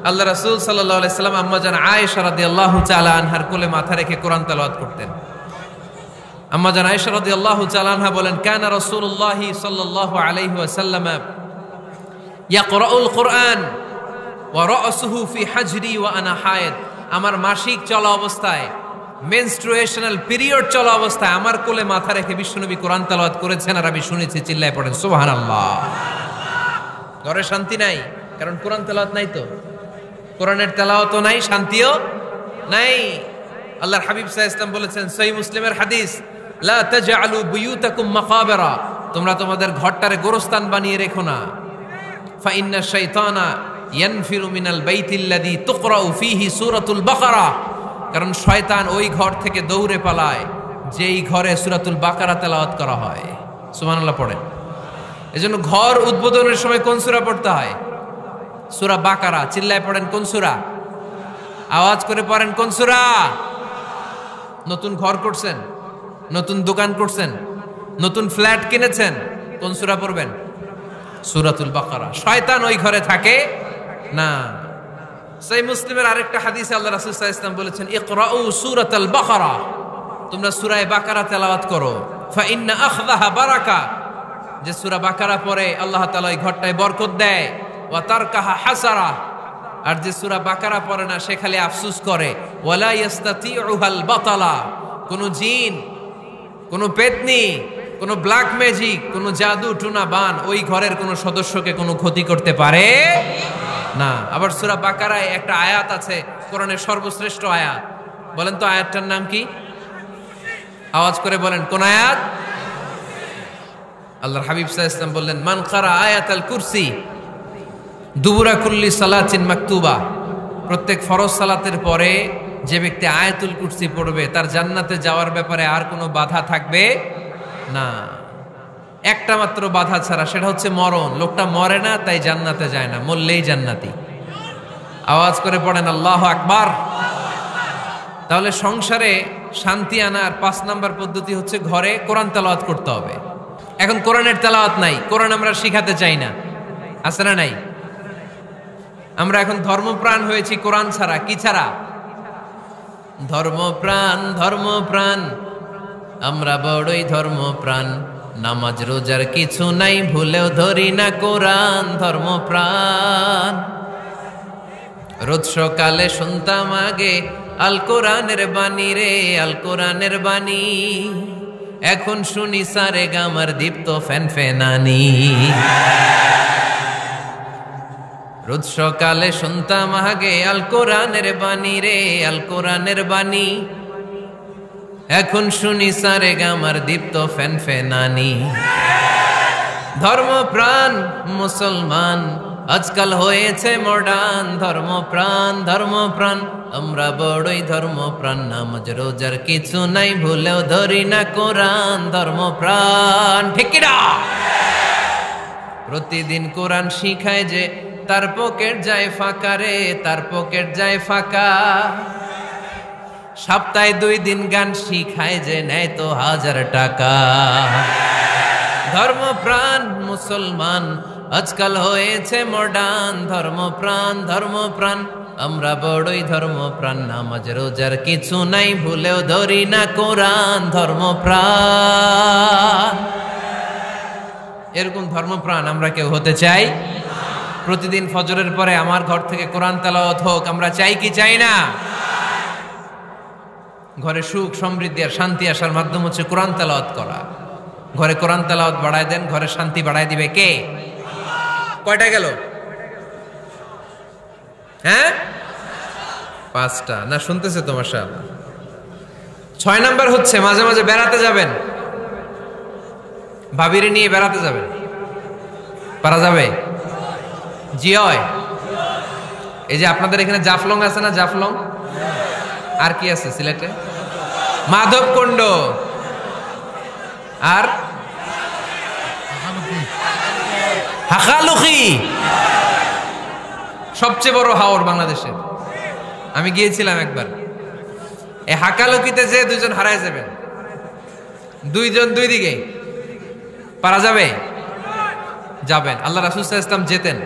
আল্লাহ রাসূল সাল্লাল্লাহু আলাইহি সাল্লাম আম্মা জান আয়েশা রাদিয়াল্লাহু তাআলা আনহার কোলে মাথা রেখে কোরআন তেলাওয়াত করতেন। আম্মা জান আয়েশা রাদিয়াল্লাহু তাআলা আনহা বলেন, কানা রাসূলুল্লাহি সাল্লাল্লাহু আলাইহি ওয়াসাল্লাম ইয়াকরাউল কুরআন ওয়া রাসুহু ফি হাজরি ওয়া আনা হায়েদ। আমার মাসিক চলা অবস্থায়, মেনস্ট্রুয়েশনাল পিরিয়ড চলা অবস্থায় আমার কোলে মাথা রেখে বিশ্বনবী কোরআন তেলাওয়াত করেছেন, আর আমি শুনেছি। চিল্লায় পড়েন সুবহানাল্লাহ। ঘরে শান্তি নাই, কারণ কোরআন তেলাওয়াত নাই। তো কোরআনের তেলাওয়াতও নাই, শান্তিও নাই। আল্লাহর হাবিব সাল্লাল্লাহু আলাইহি ওয়াসাল্লাম বলেছেন, সহিহ মুসলিমের হাদিস, লা তাজআলু বুয়ুতাকুম মাকাবিরা, তোমরা তোমাদের ঘরটারে গোরস্থান বানিয়ে রেখো না। ফা ইন্না শাইতানা ইয়ানফিরু মিনাল বাইতিল্লাযী তুকরাউ ফীহি সূরাতুল বাকারা, কারণ শয়তান ওই ঘর থেকে দৌড়ে পালায় যেই ঘরে সূরাতুল বাকারা তেলাওয়াত করা হয়। সুবহানাল্লাহ পড়েন। এজন্য ঘর উদ্বোধনের সময় কোন সূরা পড়তে হয়? সূরা বাকারা। চিল্লায় পড়েন কোন সূরা? আওয়াজ করে পড়েন কোন সূরা? নতুন ঘর করছেন, নতুন দোকান করছেন, নতুন ফ্ল্যাট কিনেছেন, কোন সূরা পড়বেন? সূরাতুল বাকারা। শয়তান ওই ঘরে থাকে না। সহিহ মুসলিমের আরেকটা হাদিসে আল্লাহ রাসূল সাল্লাল্লাহু আলাইহি ওয়াসাল্লাম বলেছেন, ইকরাউ সূরাতাল বাকারা, তোমরা সূরা বাকারা তেলাওয়াত করো। ফা ইন্না আখযাহা বারাকা, যে সূরা বাকারা পড়ে আল্লাহ তাআলা ওই ঘরটায় বরকত দেয়। ওয়া তারকাহা হাসারা, আর যে সূরা বাকারা পড়ে না সে খালি আফসোস করে। ওয়ালা ইস্তাতিউহাল বাতালা, কোন জিন, কোন পেতনি, কোন ব্ল্যাক ম্যাজিক, কোন জাদু টুনা বান ওই ঘরের কোন সদস্যকে কোনো ক্ষতি করতে পারে না। আবার সূরা বাকারায় একটা আয়াত আছে, কোরআনের সর্বশ্রেষ্ঠ আয়াত। বলেন তো আয়াতটার নাম কি? আওয়াজ করে বলেন কোন আয়াত? আল্লাহর হাবিব সাল্লাল্লাহু আলাইহি ওয়াসাল্লাম বললেন, মান কারা আয়াতাল কুরসি দুবুরা কুল্লি সালাতিন মাকতুবা, প্রত্যেক ফরজ সালাতের পরে যে ব্যক্তি আয়াতুল কুরসি পড়বে তার জান্নাতে যাওয়ার ব্যাপারে আর কোনো বাধা থাকবে না। একটা মাত্র বাধা ছাড়া, সেটা হচ্ছে মরণ। লোকটা মরে না তাই জান্নাতে যায় না, মরলেই জান্নাতি। আওয়াজ করে পড়েন আল্লাহু আকবার। তাহলে সংসারে শান্তি আনার 5 নাম্বার পদ্ধতি হচ্ছে ঘরে কোরআন তেলাওয়াত করতে হবে। এখন কোরআনের তেলাওয়াত নাই, কোরআন আমরা শিখাতে চাই না, আছে না নাই? আমরা এখন ধর্মপ্রাণ হয়েছি কোরআন ছাড়া। কি ছাড়া? ধর্মপ্রাণ, ধর্মপ্রাণ, আমরা বড়ই ধর্মপ্রাণ। নামাজ রোজার কিছু নাই, ভুলেও ধরি না কোরআন। ধর্মপ্রাণ। রোজ সকালে শুনতাম আগে আল কোরআনের বাণী রে, আল কোরআনের বাণী। এখন শুনি সারে গামার দীপ্ত ফ্যান ফেনানি। রোজ সকালে শুনতাম আগে আল কোরআনের বাণী রে, আল কোরআনের বাণী। এখন শুনি সারে গামার দীপ্ত ফ্যান ফেনানি। ধর্মপ্রাণ মুসলমান আজকাল হয়েছে মডার্ন। ধর্মপ্রাণ, ধর্মপ্রাণ, আমরা বড়ই ধর্মপ্রাণ। নামাজ রোজার কিছু নাই, ভুলেও ধরি না কোরআন। ধর্মপ্রাণ, ঠিক না? প্রতিদিন কোরআন শিখায় যে তার পকেট যায় ফাঁকা রে, তার পকেট যায় ফাঁকা। সপ্তাহে 2 দিন গান শিখায় যে নেয় তো 1000 টাকা। ধর্মপ্রাণ মুসলমান আজকাল হয়েছে মডার্ন। ধর্মপ্রাণ, ধর্মপ্রাণ, আমরা বড়ই ধর্মপ্রাণ। নামাজ রোজার কিছু নাই, ভুলেও ধরি না কোরআন। ধর্মপ্রাণ। এরকম ধর্মপ্রাণ আমরা কেউ হতে চাই? প্রতিদিন ফজরের পরে আমার ঘর থেকে কোরআন তেলাওয়াত হোক, আমরা চাই কি চাই না? ঘরে সুখ সমৃদ্ধি আর শান্তি আসার মাধ্যম হচ্ছে কোরআন তেলাওয়াত করা। ঘরে কোরআন তেলাওয়াত বাড়ায় দেন, ঘরে শান্তি বাড়ায় দিবে কে? কয়টা গেল? হ্যাঁ, 5টা না? শুনতেছে তোমার সাহেব। 6 নাম্বার হচ্ছে মাঝে মাঝে বেড়াতে যাবেন, ভাবিরে নিয়ে বেড়াতে যাবেন। পারা যাবে? জি হয়। এই যে আপনাদের এখানে জাফলং আছে না? জাফলং আর কি আছে সিলেটে? মাধবকুণ্ড আর হাকালুকি, সবচেয়ে বড় হাওর বাংলাদেশের। আমি গিয়েছিলাম একবার। এই হাকালুকিতে যে 2 জন হারায় যাবেন, 2 জন 2 দিকে। পারা যাবে? যাবেন। আল্লাহ রাসূল সাল্লাল্লাহু আলাইহি ওয়াসাল্লাম যেতেন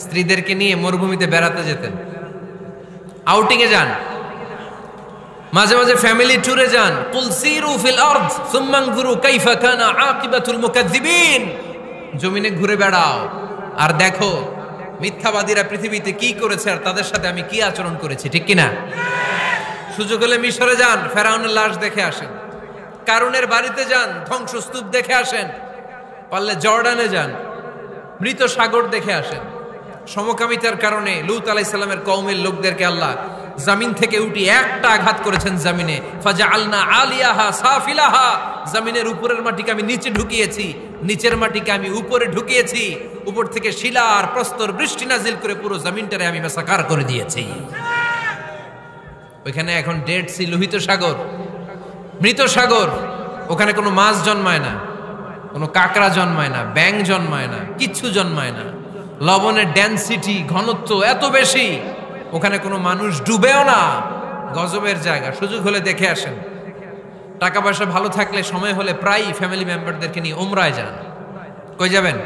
স্ত্রীদেরকে নিয়ে মরুভূমিতে বেড়াতে যেতেন, আউটিং এ যান, মাঝে মাঝে ফ্যামিলি ট্যুরে যান। কুল সিরু ফিল আরদ সুম্মা আনজুরু কাইফা কানা আকিবাতুল মুকাজ্জিবিন। জমিনে ঘুরে বেড়াও আর দেখো মিথ্যাবাদীরা পৃথিবীতে কি করেছে আর তাদের সাথে আমি কি আচরণ করেছি, ঠিক কিনা? সুযোগ হলে মিশরে যান, ফেরাউনের লাশ দেখে আসেন। কারুনের বাড়িতে যান, ধ্বংসস্তূপ দেখে আসেন। পারলে জর্ডানে যান, মৃত সাগর দেখে আসেন। সমকামিতার কারণে লূত আলাইহিস সালামের কওমের লোকদেরকে আল্লাহ জমিন থেকে উঠি একটা আঘাত করেছেন জমিনে। ফাজআলনা আলিয়াহা সাফিলাহা, জমিনের উপরের মাটিকে আমি নিচে ঢুকিয়েছি, নিচের মাটিকে আমি উপরে ঢুকিয়েছি। উপর থেকে শিলা আর প্রস্তর বৃষ্টি নাজিল করে পুরো জমিনটারে আমি মাসাকার করে দিয়েছি। ওইখানে এখন ডেড সি, লোহিত সাগর, মৃত সাগর। ওখানে কোনো মাছ জন্মায় না, কোনো কাঁকড়া জন্মায় না, ব্যাঙ জন্মায় না, কিচ্ছু জন্মায় না। লবণের ডেনসিটি, ঘনত্ব এত বেশি, ওখানে কোনো মানুষ ডুবেও না। গজবের জায়গা। সুযোগ হলে দেখে আসেন। টাকা পয়সা ভালো থাকলে সময় হলে প্রায় ফ্যামিলি মেম্বারদেরকে নিয়ে উমরায় যান। কই যাবেন?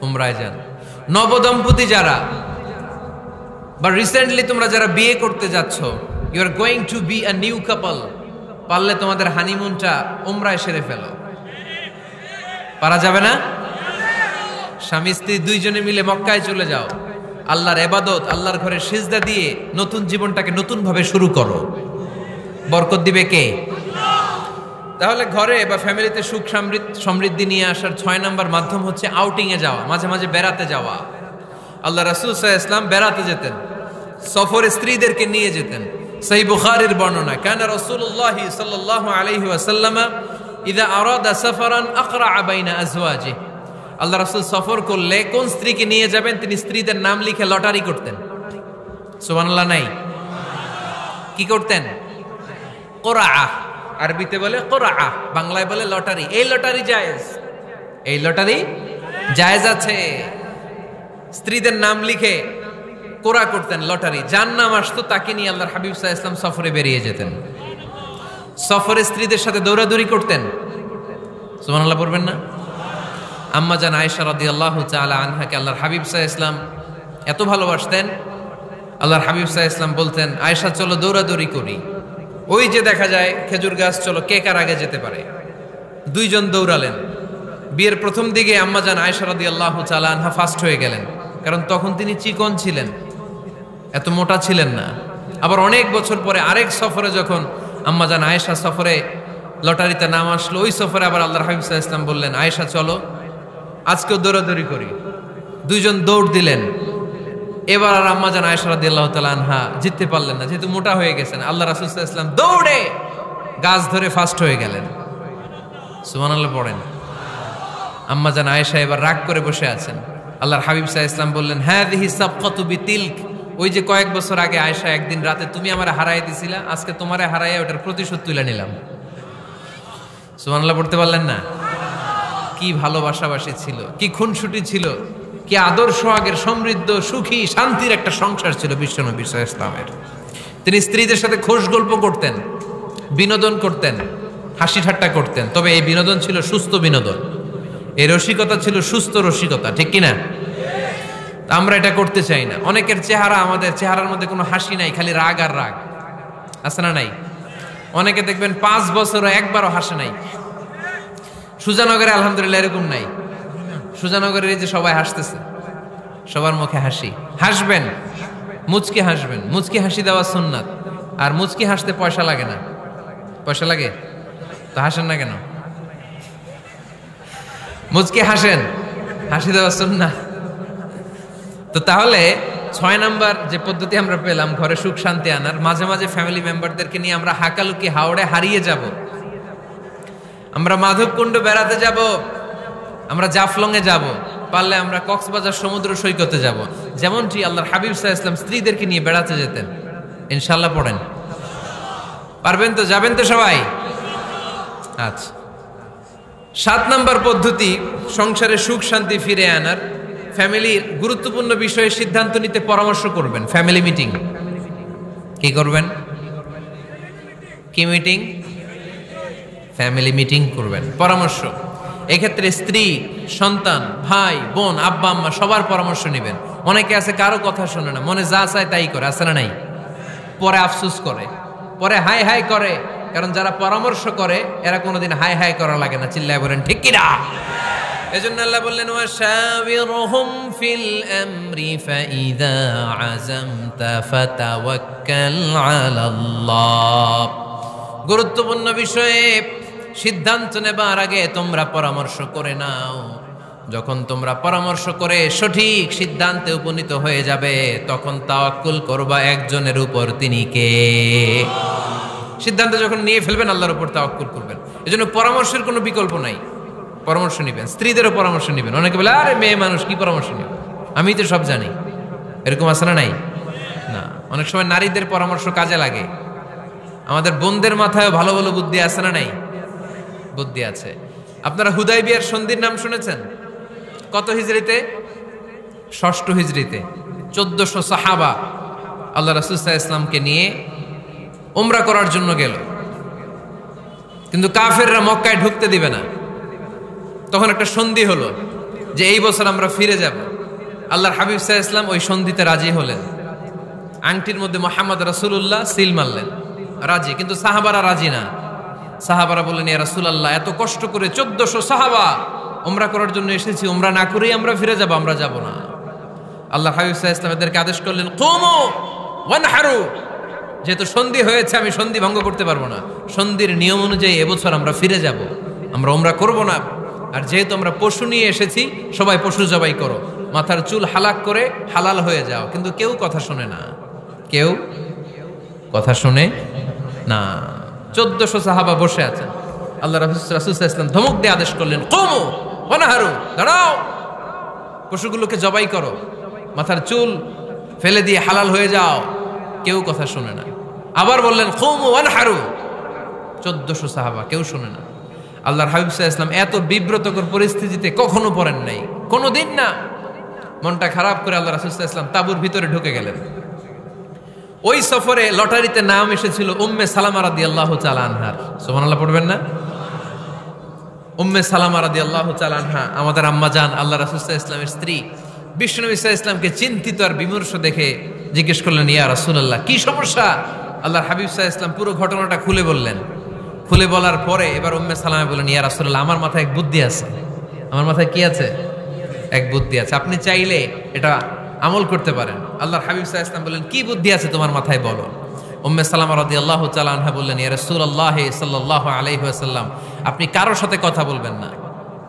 উমরায় যান। নবদম্পতি যারা বা রিসেন্টলি তোমরা যারা বিয়ে করতে যাচ্ছ, you are going to be a new couple, পারলে তোমাদের হানিমুনটা উমরায় সেরে ফেলো। পারা যাবে না? স্বামী স্ত্রী দুইজনে মিলে মক্কায় চলে যাও, আল্লাহর ইবাদত, আল্লাহর ঘরে সিজদা দিয়ে নতুন জীবনটাকে নতুন ভাবে শুরু করো। বরকত দিবে কে? তাহলে ঘরে বা ফ্যামিলিতে সুখ সমৃদ্ধি নিয়ে আসার 6 নম্বর মাধ্যম হচ্ছে আউটিং এ যাওয়া, মাঝে মাঝে বেড়াতে যাওয়া। আল্লাহ রাসূল সাল্লাল্লাহু আলাইহি ওয়াসাল্লাম বেড়াতে যেতেন, সফরে স্ত্রীদেরকে নিয়ে যেতেন। সহিহ বুখারীর বর্ণনা, কানা রাসূলুল্লাহ সাল্লাল্লাহু আলাইহি ওয়াসাল্লাম ইযা আরাদা সাফারান আকরা বাইনা আজওয়াজি। আল্লাহ রাসূল সফর করলে কোন স্ত্রীকে নিয়ে যাবেন তিনি স্ত্রীদের নাম লিখে লটারি করতেন। সুবহানাল্লাহ নাই? কি করতেন? কোরআ, আরবিতে বলে কোরআ, বাংলায় বলে লটারি। এই লটারি জায়েজ, এই লটারি জায়েজ আছে। স্ত্রীদের নাম লিখে কোরআ করতেন, লটারি। যার নাম আসতো তাকে নিয়ে আল্লাহর হাবিব সাল্লাল্লাহু আলাইহি ওয়াসাল্লাম সফরে বেরিয়ে যেতেন। সফরে স্ত্রীদের সাথে দৌড়াদৌড়ি করতেন। সুবহানাল্লাহ পড়বেন না? আম্মা জান আয়েশা রাদিয়াল্লাহু তাআলা আনহাকে আল্লাহর হাবিব সাল্লাল্লাহু আলাইহি ওয়াসাল্লাম এত ভালোবাসতেন, আল্লাহর হাবিব সাল্লাল্লাহু আলাইহি ওয়াসাল্লাম বলতেন, আয়েশা চলো দৌড়াদৌড়ি করি। ওই যে দেখা যায় খেজুর গাছ, চলো কে কার আগে যেতে পারে। দুইজন দৌড়ালেন। বিয়ের প্রথম দিকে আম্মা জান আয়েশা রাদিয়াল্লাহু তাআলা আনহা ফার্স্ট হয়ে গেলেন, কারণ তখন তিনি চিকন ছিলেন, এত মোটা ছিলেন না। আবার অনেক বছর পরে আরেক সফরে যখন আম্মা জান আয়েশা সফরে লটারিতে নাম আসলো, ওই সফরে আবার আল্লাহর হাবিব সাল্লাল্লাহু আলাইহি ওয়াসাল্লাম বললেন, আয়েশা চলো আজকেও দৌড়াদৌড়ি করি। দুইজন দৌড় দিলেন। এবার আর আম্মা জান আয়েশা রাদিয়াল্লাহু তাআলা আনহা জিততে পারলেন না, যেহেতু মোটা হয়ে গেছেন। আল্লাহ রাসূল সাল্লাল্লাহু আলাইহি ওয়াসাল্লাম দৌড়ে গাছ ধরে ফার্স্ট হয়ে গেলেন। সুবহানাল্লাহ পড়েন। আম্মা জান আয়েশা এবার রাগ করে বসে আছেন। আল্লাহর হাবিব সাল্লাল্লাহু আলাইহি ওয়াসাল্লাম বললেন, হাযিহি সাবকাতু বিতিলক। ওই যে কয়েক বছর আগে আয়েশা একদিন রাতে তুমি আমারে হারাই দিছিলা, আজকে তোমারে হারাইয়া ওটার প্রতিশোধ তুলে নিলাম। সুবহানাল্লাহ পড়তে পারলেন না? কি ভালোবাসাবাসী ছিল, কি খুনসুটি ছিল, কি আদর্শ আগের সমৃদ্ধ সুখী শান্তির একটা সংসার ছিল বিশ্বনবী সাল্লাল্লাহু আলাইহি ওয়াসাল্লামের। তিনি স্ত্রীদের সাথে খোশ গল্প করতেন, বিনোদন করতেন, হাসি ঠাট্টা করতেন। তবে এই বিনোদন ছিল সুস্থ বিনোদন, এই রসিকতা ছিল সুস্থ রসিকতা, ঠিক কিনা? আমরা এটা করতে চাই না। অনেকের চেহারা, আমাদের চেহারার মধ্যে কোনো হাসি নাই, খালি রাগ আর রাগ, আছে না নাই? অনেকে দেখবেন 5 বছরও একবারও হাসে নাই। সুজানগরে আলহামদুলিল্লাহ এরকম নাই। সুজানগরের এই যে সবাই হাসতেছে, সবার মুখে হাসি। হাসবেন, মুচকি হাসবেন। মুচকি হাসি দেওয়া সুন্নাত। আর মুচকি হাসতে পয়সা লাগে না। পয়সা লাগে তো হাসেন না কেন? মুচকি হাসেন, হাসি দেওয়া সুন্নাত। তো তাহলে 6 নাম্বার যে পদ্ধতি আমরা পেলাম ঘরে সুখ শান্তি আনার, মাঝে মাঝে ফ্যামিলি মেম্বারদেরকে নিয়ে আমরা হাকালুকি হাওড়ে হারিয়ে যাব, আমরা মাধবকুণ্ড বেড়াতে যাব, আমরা জাফলং এ যাব, পারলে আমরা কক্সবাজার সমুদ্র সৈকতে যাব। যেমনটি আল্লাহর হাবিব সাল্লাল্লাহু আলাইহি ওয়াসাল্লাম স্ত্রীদেরকে নিয়ে বেড়াতে যেতেন। ইনশাআল্লাহ পড়েন। পারবেন তো? যাবেন তো সবাই? আচ্ছা। 7 নাম্বার পদ্ধতি সংসারে সুখ শান্তি ফিরে আনার, ফ্যামিলির গুরুত্বপূর্ণ বিষয়ে সিদ্ধান্ত নিতে পরামর্শ করবেন। Family meeting. কি করবেন? কি মিটিং? ফ্যামিলি মিটিং করবেন, পরামর্শ। এক্ষেত্রে স্ত্রী, সন্তান, ভাই, বোন, আব্বা আম্মা সবার পরামর্শ নেবেন। অনেকে আছে কারো কথা শোনে না, মনে যা চায় তাই করে, আছে না নাই? পরে আফসোস করে, পরে হাই হাই করে। কারণ যারা পরামর্শ করে এরা কোনোদিন হাই হাই করা লাগে না। চিল্লায় বলেন ঠিক কিনা? এজন্য আল্লাহ বললেন ওয়াশাবিরহুম ফিল আমরি ফাইযা আযামতা ফাতাওয়াক্কাল আলাল্লাহ। গুরুত্বপূর্ণ বিষয়ে সিদ্ধান্ত নেবার আগে তোমরা পরামর্শ করে নাও। যখন তোমরা পরামর্শ করে সঠিক সিদ্ধান্তে উপনীত হয়ে যাবে তখন তাওয়াক্কুল করবা একজনের উপর, তিনি কে? সিদ্ধান্ত যখন নিয়ে ফেলবেন আল্লাহর উপর তাওয়াক্কুল করবেন। এজন্য পরামর্শের কোনো বিকল্প নাই। পরামর্শ নেবেন, স্ত্রীদেরও পরামর্শ নেবেন। অনেকে বলে আরে মেয়ে মানুষ কি পরামর্শ নেবে, আমি তো সব জানি। এরকম আছে না নাই? না, অনেক সময় নারীদের পরামর্শ কাজে লাগে। আমাদের বোনদের মাথায় ভালো ভালো বুদ্ধি আছে না নাই? বুদ্ধি আছে। আপনারা হুদাইবিয়ার সন্ধির নাম শুনেছেন? কত হিজরিতে? ৬ষ্ঠ হিজরিতে ১৪০০ সাহাবা আল্লাহ রাসূল সাল্লাল্লাহু আলাইহি ওয়াসাল্লামকে নিয়ে উমরা করার জন্য গেল, কিন্তু কাফেররা মক্কায় ঢুকতে দিবে না। তখন একটা সন্ধি হলো যে এই বছর আমরা ফিরে যাব। আল্লাহর হাবিব সাল্লাল্লাহু আলাইহি ওয়াসাল্লাম ওই সন্ধিতে রাজি হলেন। আংটির মধ্যে মুহাম্মদ রাসূলুল্লাহ সিল মারলেন, রাজি। কিন্তু সাহাবারা রাজি না। সাহাবারা বললেন ইয়া রাসূলুল্লাহ, এত কষ্ট করে ১৪০০ সাহাবা উমরা করার জন্য এসেছি, উমরা না করেই আমরা ফিরে যাব, আমরা যাব না। আল্লাহ হাবিব সাল্লাল্লাহু আলাইহি ওয়াসাল্লাম এদেরকে আদেশ করলেন কুমু ওয়ানহারু, যেহেতু সন্ধি হয়েছে আমি সন্ধি ভঙ্গ করতে পারবো না। সন্ধির নিয়ম অনুযায়ী এবছর আমরা ফিরে যাব, আমরা উমরা করব না। আর যেহেতু আমরা পশু নিয়ে এসেছি, সবাই পশু জবাই করো, মাথার চুল হালাক করে হালাল হয়ে যাও। কিন্তু কেউ কথা শোনে না, কেউ কথা শোনে না। ১৪০০ সাহাবা বসে আছেন। আল্লাহ রাসূল সাল্লাল্লাহু আলাইহি ওয়াসাল্লাম ধমক দিয়ে আদেশ করলেন কুমু ওয়ানহারু, দাঁড়াও, পশুগুলোকে জবাই করো, মাথার চুল ফেলে দিয়ে হালাল হয়ে যাও। কেউ কথা শোনে না। আবার বললেন কুমু ওয়ানহারু, ১৪০০ সাহাবা, কেউ শোনে না। আল্লাহর হাবিব সাল্লাল্লাহু আলাইহি ওয়াসাল্লাম এত বিব্রতকর পরিস্থিতিতে কখনো পড়েন নাই, কোনোদিন না। মনটা খারাপ করে আল্লাহ রাসূল সাল্লাল্লাহু আলাইহি ওয়াসাল্লাম তাঁবুর ভিতরে ঢুকে গেলেন। ওই সফরে লটারিতে নাম এসেছিল উম্মে সালামা রাদিয়াল্লাহু তাআলা আনহার। সুবহানাল্লাহ পড়বেন না? উম্মে সালামা রাদিয়াল্লাহু তাআলা আনহা আমাদের আম্মা জান, আল্লাহ রাসূল সাল্লাল্লাহু আলাইহি ওয়াসাল্লামের স্ত্রী। বিশ্বনবী সাল্লাল্লাহু আলাইহি ওয়াসাল্লামকে চিন্তিত আর বিমর্ষ দেখে জিজ্ঞেস করলেন ইয়া রাসূলুল্লাহ, কি সমস্যা? আল্লাহর হাবিব সাল্লাল্লাহু আলাইহি ওয়াসাল্লাম পুরো ঘটনাটা খুলে বললেন। খুলে বলার পরে এবার উম্মে সালামা বলেন ইয়া রাসূলুল্লাহ, আমার মাথায় এক বুদ্ধি আছে। আমার মাথায় কি আছে? এক বুদ্ধি আছে, আপনি চাইলে এটা আমল করতে পারেন। আল্লাহর হাবিব সাল্লাল্লাহু আলাইহি ওয়াসাল্লাম বললেন কি বুদ্ধি আছে তোমার মাথায়, বলো। উম্মে সালামা রাদিয়াল্লাহু তাআলা আনহা বললেন ইয়া রাসূলুল্লাহ সাল্লাল্লাহু আলাইহি ওয়াসাল্লাম, আপনি কারোর সাথে কথা বলবেন না,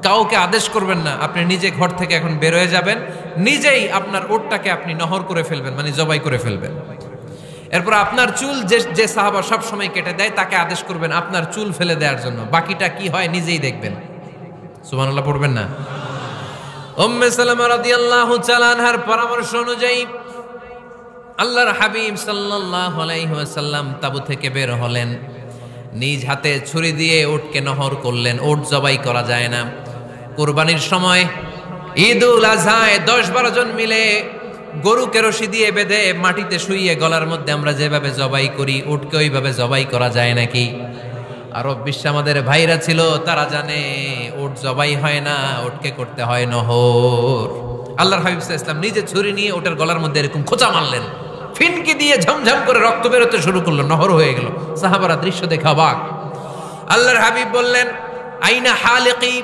কাউকে আদেশ করবেন না। আপনি নিজে ঘর থেকে এখন বের হয়ে যাবেন, নিজেই আপনার ওটটাকে আপনি নহর করে ফেলবেন, মানে জবাই করে ফেলবেন। এরপর আপনার চুল যে সাহাবা সব সময় কেটে দেয় তাকে আদেশ করবেন আপনার চুল ফেলে দেওয়ার জন্য। বাকিটা কি হয় নিজেই দেখবেন। সুবহানাল্লাহ পড়বেন না? উম্মে সালামা রাদিয়াল্লাহু তাআলা আনহার পরামর্শ অনুযায়ী আল্লাহর হাবিব সাল্লাল্লাহু আলাইহি ওয়াসাল্লাম তাবু থেকে বের হলেন। নিজ হাতে ছুরি দিয়ে উটকে নহর করলেন। উট জবাই করা যায় না। কুরবানির সময় ঈদুল আজহায় ১০-১২ জন মিলে গরুকে রশি দিয়ে বেঁধে মাটিতে শুইয়ে গলার মধ্যে আমরা যেভাবে জবাই করি, উটকে ওইভাবে জবাই করা যায় নাকি? আরব বিশ্বে আমাদের ভাইরা ছিল, তারা জানে উট জবাই হয় না, উটকে করতে হয় নহর। আল্লাহর হাবিব সাল্লাল্লাহু আলাইহি ওয়াসাল্লাম নিজে ছুরি নিয়ে ওটার গলার মধ্যে এরকম খোঁচা মারলেন, ফিনকি দিয়ে ঝমঝম করে রক্ত বেরোতে শুরু করলো, নহর হয়ে গেল। সাহাবারা দৃশ্য দেখে অবাক। আল্লাহর হাবিব বললেন আইনা হালিকি,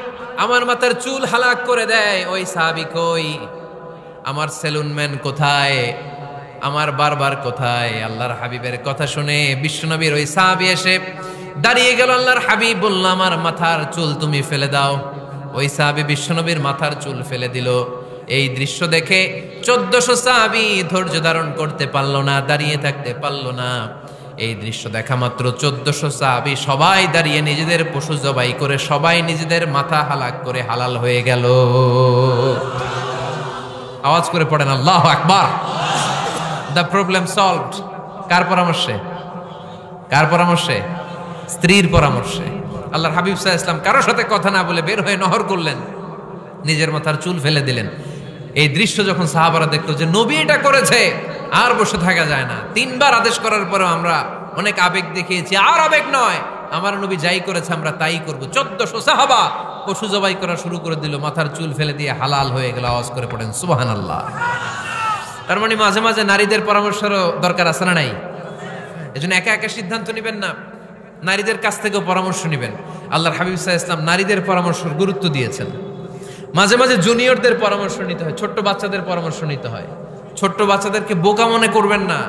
আমার মাথার চুল হালাক করে দেয় ওই সাহাবী কই? আমার সেলুনম্যান কোথায়? আমার বারবার কোথায়? আল্লাহর হাবিবের কথা শুনে বিশ্বনবীর ওই সাহাবী এসে দাঁড়িয়ে গেল। আল্লাহর হাবিব বলল আমার মাথার চুল তুমি ফেলে দাও। ওই সাহাবী বিশ্বনবীর মাথার চুল ফেলে দিল। এই দৃশ্য দেখে ১৪০০ সাহাবী ধৈর্য ধারণ করতে পারলো না, দাঁড়িয়ে থাকতে পারলো না। এই দৃশ্য দেখা মাত্র ১৪০০ সাহাবী সবাই দাঁড়িয়ে নিজেদের পশু জবাই করে সবাই নিজেদের মাথা হালাক করে হালাল হয়ে গেল। আওয়াজ করে পড়েন আল্লাহু আকবার। The problem solved. কার পরামর্শে? কার পরামর্শে? স্ত্রীর পরামর্শে। আল্লাহর হাবিব সাল্লাল্লাহু আলাইহি ওয়াসাল্লাম কারোর সাথে কথা না বলে বের হয়ে নহর করলেন, নিজের মাথার চুল ফেলে দিলেন। এই দৃশ্য যখন সাহাবারা দেখলো যে নবী এটা করেছে, আর বসে থাকা যায় না। ৩ বার আদেশ করার পরেও আমরা অনেক আবেগ দেখিয়েছি, আর আবেগ নয়, আমার নবী যাই করেছে আমরা তাই করব। 1400 সাহাবা পশু জবাই করা শুরু করে দিল, মাথার চুল ফেলে দিয়ে হালাল হয়ে গেল। আওয়াজ করে পড়েন সুবহানাল্লাহ। তার মানে মাঝে মাঝে নারীদের পরামর্শেরও দরকার আছে না নাই? এজন্য একা একা সিদ্ধান্ত নেবেন না, নারীদের কাছ থেকেও পরামর্শ নেবেন। আল্লাহর হাবিব সাল্লাল্লাহু আলাইহি ওয়াসাল্লাম নারীদের পরামর্শের গুরুত্ব দিয়েছেন। মাঝে মাঝে জুনিয়রদের পরামর্শ নিতে হয়, ছোট্ট বাচ্চাদের পরামর্শ নিতে হয়। ছোট্ট বাচ্চাদেরকে বোকা মনে করবেন না,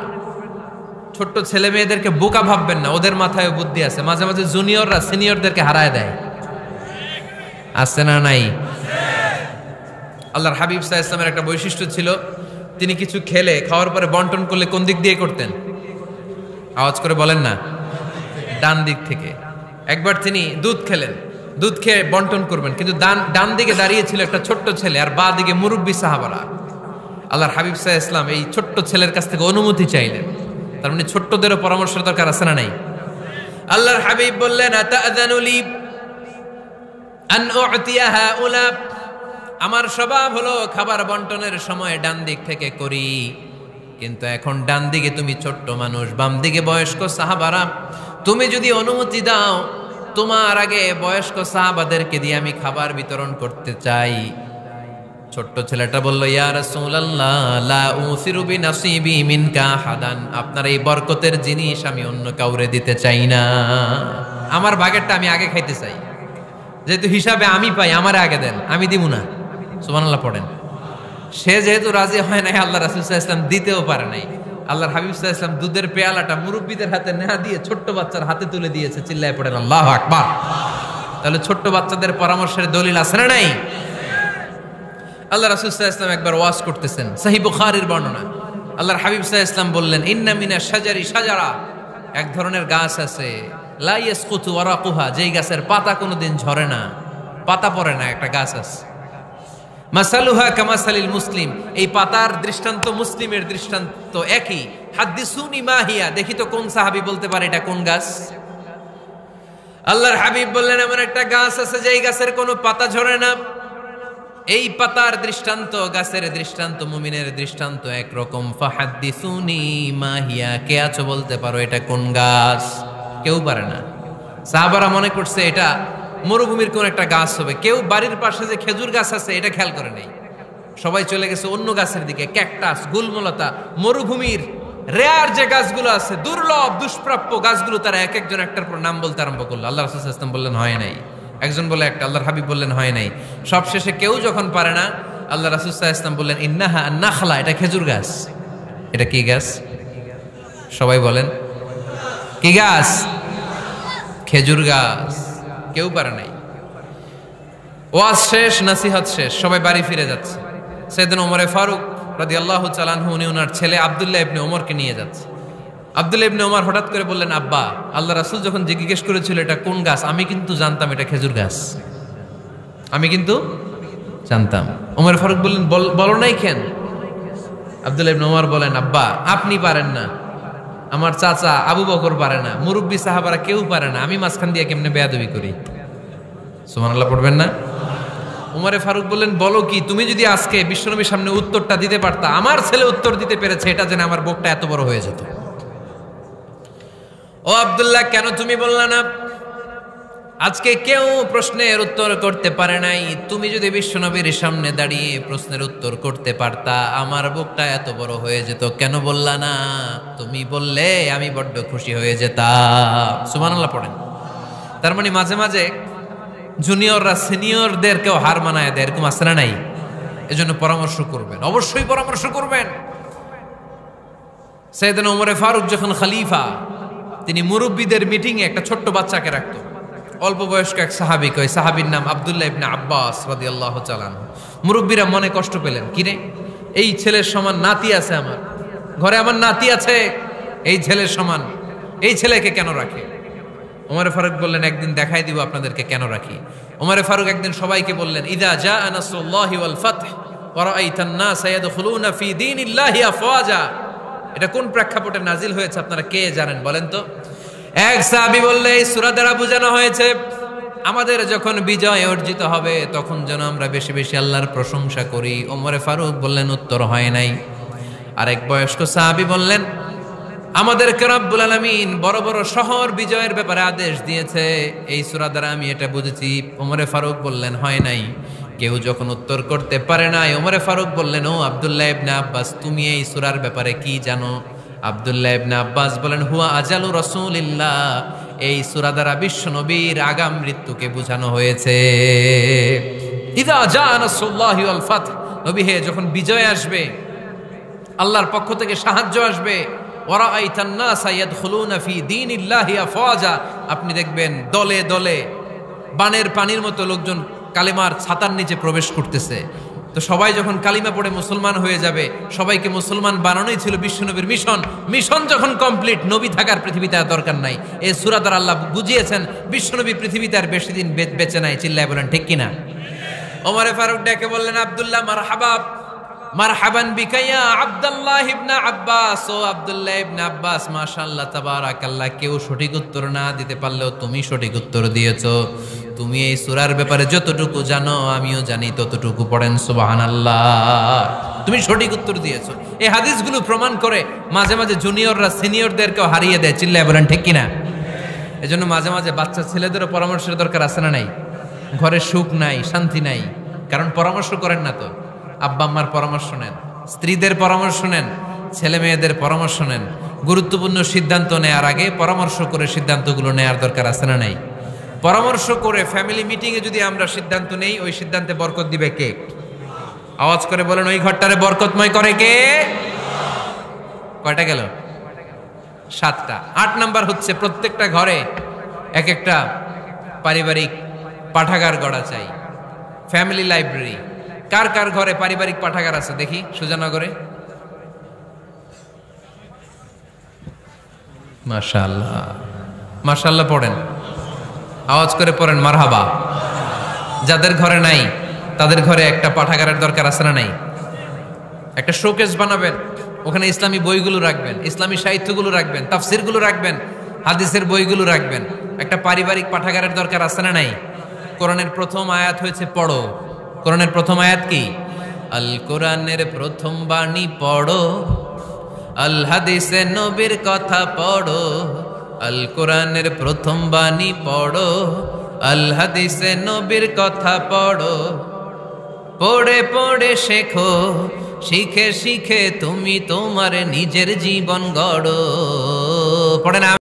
ছোট্ট ছেলে মেয়েদেরকে বোকা ভাববেন না, ওদের মাথায় বুদ্ধি আছে। মাঝে মাঝে জুনিয়ররা সিনিয়রদেরকে হারায় দেয়, আছে না নাই? আল্লাহর হাবিব সাল্লাল্লাহু আলাইহি ওয়াসাল্লামের একটা বৈশিষ্ট্য ছিল, তিনি কিছু খেলে খাওয়ার পরে বন্টন করলে কোন দিক দিয়ে করতেন? আওয়াজ করে বলেন না, ডান দিক থেকে। একবার তিনি দুধ খেলেন, দুধ খেয়ে বন্টন করবেন, কিন্তু ডান দিকে দাঁড়িয়ে ছিল একটা ছোট্ট ছেলে আর বাঁ দিকে মুরব্বী সাহাবারা। আল্লাহর হাবিব সাল্লাল্লাহু আলাইহি ওয়াসাল্লাম এই ছোট্ট ছেলের কাছ থেকে অনুমতি চাইলেন। তার মানে ছোট্টদেরও পরামর্শের দরকার আছে না নাই? আল্লাহর হাবিব বললেন, আতাযানু লি আন উ'তিয়া হাউলা, আমার স্বভাব হলো খাবার বন্টনের সময় ডান দিক থেকে করি, কিন্তু এখন ডান দিকে তুমি ছোট্ট মানুষ, বাম দিকে বয়স্ক সাহাবারা, তুমি যদি অনুমতি দাও তোমার আগে বয়স্ক সাহাবাদেরকে দিয়ে আমি খাবার বিতরণ করতে চাই। ছোট্ট ছেলেটা বলল, ইয়া রাসূলুল্লাহ লা উসিরু বিনাসিবি মিনকা আহাদান, আপনার এই বরকতের জিনিস আমি অন্য কাউরে দিতে চাই না, আমার ভাগেরটা আমি আগে খাইতে চাই, যেহেতু হিসাবে আমি পাই আমারে আগে দেন, আমি দিব না। সুবহানাল্লাহ পড়েন। সে যেহেতু রাজি হয় নাই, আল্লাহ রাসূল সাল্লাল্লাহু আলাইহি ওয়াসাল্লাম দিতেও পারে নাই। আল্লাহর হাবিব সাল্লাল্লাহু আলাইহি ওয়াসাল্লাম দুধের পেয়ালাটা মুরব্বিদের হাতে না দিয়ে ছোট্ট বাচ্চার হাতে তুলে দিয়েছে। চিল্লায় পড়েন আল্লাহু আকবার। তাহলে ছোট্ট বাচ্চাদের পরামর্শের দলিল আছে না নাই? আল্লাহ রাসূল সাল্লাল্লাহু আলাইহি ওয়াসাল্লাম একবার ওয়াজ করতেছেন, সহিহ বুখারীর বর্ণনা। আল্লাহর হাবিব সাল্লাল্লাহু আলাইহি ওয়াসাল্লাম বললেন, ইন্না মিনাশ শাজারি শাজারা, এক ধরনের গাছ আছে, লা ইয়াসকুতু ওয়ারাকুহা, যেই গাছের পাতা কোনোদিন ঝরে না, পাতা পড়ে না, একটা গাছ আছে। মাসালুহা কামাসালিল মুসলিম, এই পাতার দৃষ্টান্ত মুসলিমের দৃষ্টান্ত একই। হাদ্দিসুনি মা হিয়া, দেখি তো কোন সাহাবী বলতে পারে এটা কোন গাছ? আল্লাহর হাবিব বললেন, এমন একটা গাছ আছে যেই গাছের কোনো পাতা ঝরে না। এই পাতার দৃষ্টান্ত, গাছের দৃষ্টান্ত, মুমিনের দৃষ্টান্ত একরকম। ফাহাদ্দিসুনি মা হিয়া, কে আছো বলতে পারো এটা কোন গাছ? কেউ পারে না। সাহাবারা মনে করছে এটা মরুভূমির কোন একটা গাছ হবে। কেউ বাড়ির পাশে যে খেজুর গাছ আছে এটা খেয়াল করে নেই, সবাই চলে গেছে অন্য গাছের দিকে। ক্যাকটাস, গুলমলতা, মরুভূমির রেয়ার যে গাছগুলো আছে, দুর্লভ দুষ্প্রাপ্য গাছগুলো, তারা এক একজন একটার পর নাম বলতে আরম্ভ করলো। আল্লাহ রাসূল সাল্লাল্লাহু আলাইহি ওয়াসাল্লাম বললেন হয় নাই, একজন বলে একটা, আল্লাহর হাবিব বললেন হয় নাই। সবশেষে কেউ যখন পারে না, আল্লাহ রাসূল সাল্লাল্লাহু আলাইহি ওয়াসাল্লাম বললেন, ইন্নাহা আন-নাখলা, এটা খেজুর গাছ। এটা কি গাছ? সবাই বলেন, কি গাছ? খেজুর গাছ। কেউ পারে নাই। ওয়াজ শেষ, নসিহত শেষ, সবাই বাড়ি ফিরে যাচ্ছে। সাইয়েদনা ওমর ফারুক রাদিয়াল্লাহু তাআলা আনহু উনি ওনার ছেলে আব্দুল্লাহ ইবনে ওমরকে নিয়ে যাচ্ছে। আব্দুল্লাহ ইবনে ওমর হঠাৎ করে বললেন, আব্বা, আল্লাহ রাসূল যখন জিজ্ঞেস করেছিল এটা কোন গাছ, আমি কিন্তু জানতাম এটা খেজুর গাছ, আমি কিন্তু জানতাম। ওমর ফারুক বললেন, বলো নাই কেন? আব্দুল্লাহ ইবনে ওমর বলেন, আব্বা আপনি পারেন না, আমার চাচা আবু বকর পারে না, মুরব্বী সাহাবারা কেউ পারে না, আমি মাঝখান দিয়ে কেমনে বেয়াদবি করি? সুবহানাল্লাহ পড়বেন না? ওমরে ফারুক বললেন, বলো কি, তুমি যদি আজকে বিশ্বনবীর সামনে উত্তরটা দিতে পারতা, আমার ছেলে উত্তর দিতে পেরেছে, এটা জেনে আমার বুকটা এত বড় হয়ে যেত। ও আব্দুল্লাহ, কেন তুমি বললা না? আজকে কেউ প্রশ্নের উত্তর করতে পারে নাই, তুমি যদি বিশ্বনবীর সামনে দাঁড়িয়ে প্রশ্নের উত্তর করতে পারতা, আমার বুকটা এত বড় হয়ে যেত, কেন বললা না? তুমি বললে আমি বড্ড খুশি হয়ে যেতাম। সুবহানাল্লাহ পড়েন। তার মানে মাঝে মাঝে জুনিয়ররা সিনিয়রদেরকেও হার মানায় দেয়, এরকম আছে না নাই? এজন্য পরামর্শ করবেন, অবশ্যই পরামর্শ করবেন। সাইয়েদনা ওমর ফারুক যখন খলিফা, তিনি মুরব্বীদের মিটিংয়ে একটা ছোট্ট বাচ্চাকে রাখতো, অল্প বয়স্ক এক সাহাবী, ওই সাহাবীর নাম আব্দুল্লাহ ইবনে আব্বাস রাদিয়াল্লাহু তাআলা আনহু। মুরব্বীরা মনে কষ্ট পেলেন, কিরে এই ছেলের সমান নাতি আছে আমার ঘরে, আমার নাতি আছে এই ছেলের সমান, এই ছেলেকে কেন রাখে? ওমর ফারুক বললেন, একদিন দেখাই দিব আপনাদেরকে কেন রাখি। ওমর ফারুক একদিন সবাইকে বললেন, ইযা জাআ নাসরুল্লাহি ওয়াল ফাতহ ওয়া রাআইতান নাসা ইয়াদখুলুনা ফি দীনিল্লাহি আফওয়াজা, এটা কোন প্রেক্ষাপটে নাজিল হয়েছে আপনারা কে জানেন বলেন তো? এক সাহাবী বললে, এই সূরা দ্বারা বোঝানো হয়েছে আমাদের যখন বিজয় অর্জিত হবে তখন যেন আমরা বেশি বেশি আল্লাহর প্রশংসা করি। ওমর ফারুক বললেন, উত্তর হয় নাই। আরেক বয়স্ক সাহাবী বললেন, আমাদেরকে রব্বুল আলামিন বড় বড় শহর বিজয়ের ব্যাপারে আদেশ দিয়েছে। এই সূরা দ্বারা আমি এটা বুঝেছি। ওমরে ফারুক বললেন হয় নাই। কেউ যখন উত্তর করতে পারে নাই, ওমরে ফারুক বললেন, ও আব্দুল্লাহ ইবনে আব্বাস, তুমি এই সূরার ব্যাপারে কি জানো? আব্দুল্লাহ ইবনে আব্বাস বলেন, হুয়া আজালু রাসূলিল্লাহ, এই সূরা দ্বারা বিশ্ব নবীর আগাম মৃত্যুকে বোঝানো হয়েছে। ইযা জা নাসরুল্লাহি ওয়াল ফাতহ, নবী হে যখন বিজয় আসবে, আল্লাহর পক্ষ থেকে সাহায্য আসবে, ওয়ারাআইতান নাসা ইয়াদখুলুনা ফি দীনিল্লাহি আফওয়াজা, আপনি দেখবেন দলে দলে বানের পানির মতো লোকজন কালিমার ছাতার নিচে প্রবেশ করতেছে। তো সবাই যখন কালিমা পড়ে মুসলমান হয়ে যাবে, সবাইকে মুসলমান বানানোই ছিল বিশ্বনবীর মিশন। মিশন যখন কমপ্লিট, নবী থাকার পৃথিবীতে আর দরকার নাই। এই সূরা দ্বারা আল্লাহ বুঝিয়েছেন বিশ্বনবী পৃথিবীতে আর বেশি দিন বেঁচে নাই। চিল্লায় বলেন ঠিক কিনা? ওমরে ফারুক ডেকে বললেন, আব্দুল্লাহ মারহাবা, মারহাবান বিকা ইয়া আব্দুল্লাহ ইবনে আব্বাস, ও আব্দুল্লাহ ইবনে আব্বাস, মাশাআল্লাহ তাবারাকাল্লাহ। কেউ সঠিক উত্তর না দিতে পারলেও তুমি সঠিক উত্তর দিয়েছো। তুমি এই সূরার ব্যাপারে যতটুকু জানো আমিও জানি ততটুকু। পড়েন সুবহানাল্লাহ। তুমি সঠিক উত্তর দিয়েছো। এই হাদিসগুলো প্রমাণ করে মাঝে মাঝে জুনিয়ররা সিনিয়রদেরকেও হারিয়ে দেয়। চিল্লায় বলেন ঠিক কিনা? এজন্য মাঝে মাঝে বাচ্চা ছেলেদেরও পরামর্শের দরকার আছে না নাই? ঘরে সুখ নাই, শান্তি নাই, কারণ পরামর্শ করেন না তো। আব্বা আম্মার পরামর্শ নেন, স্ত্রীদের পরামর্শ নেন, ছেলে মেয়েদের পরামর্শ নেন। গুরুত্বপূর্ণ সিদ্ধান্ত নেওয়ার আগে পরামর্শ করে সিদ্ধান্তগুলো নেওয়ার দরকার আছে না নাই? পরামর্শ করে ফ্যামিলি মিটিংয়ে যদি আমরা সিদ্ধান্ত নেই, ওই সিদ্ধান্তে বরকত দিবে কে? আওয়াজ করে বলেন, ওই ঘরটারে বরকতময় করে কে? কয়টা গেল? 7টা। 8 নাম্বার হচ্ছে প্রত্যেকটা ঘরে এক একটা পারিবারিক পাঠাগার গড়া চাই, ফ্যামিলি লাইব্রেরি। কার কার ঘরে পারিবারিক পাঠাগার আছে দেখি সুজানগরে? মাশাআল্লাহ, মাশাআল্লাহ পড়েন, আওয়াজ করে পড়েন মারহাবা। যাদের ঘরে নাই তাদের ঘরে একটা পাঠাগারের দরকার আছে না নাই? একটা শোকেস বানাবেন, ওখানে ইসলামী বইগুলো রাখবেন, ইসলামী সাহিত্যগুলো রাখবেন, তাফসিরগুলো রাখবেন, হাদিসের বইগুলো রাখবেন। একটা পারিবারিক পাঠাগারের দরকার আছে না নাই? কোরআনের প্রথম আয়াত হয়েছে পড়ো। কোরআনের প্রথম আয়াত কি? আল কোরআনের প্রথম বাণী পড়ো, আল হাদিসে নবীর কথা পড়ো। আল কোরআনের প্রথম বাণী পড়ো, আল হাদিসে নবীর কথা পড়ো। পড়ে পড়ে শেখো, শিখে শিখে তুমি তোমার নিজের জীবন গড়ো। পড়ে না?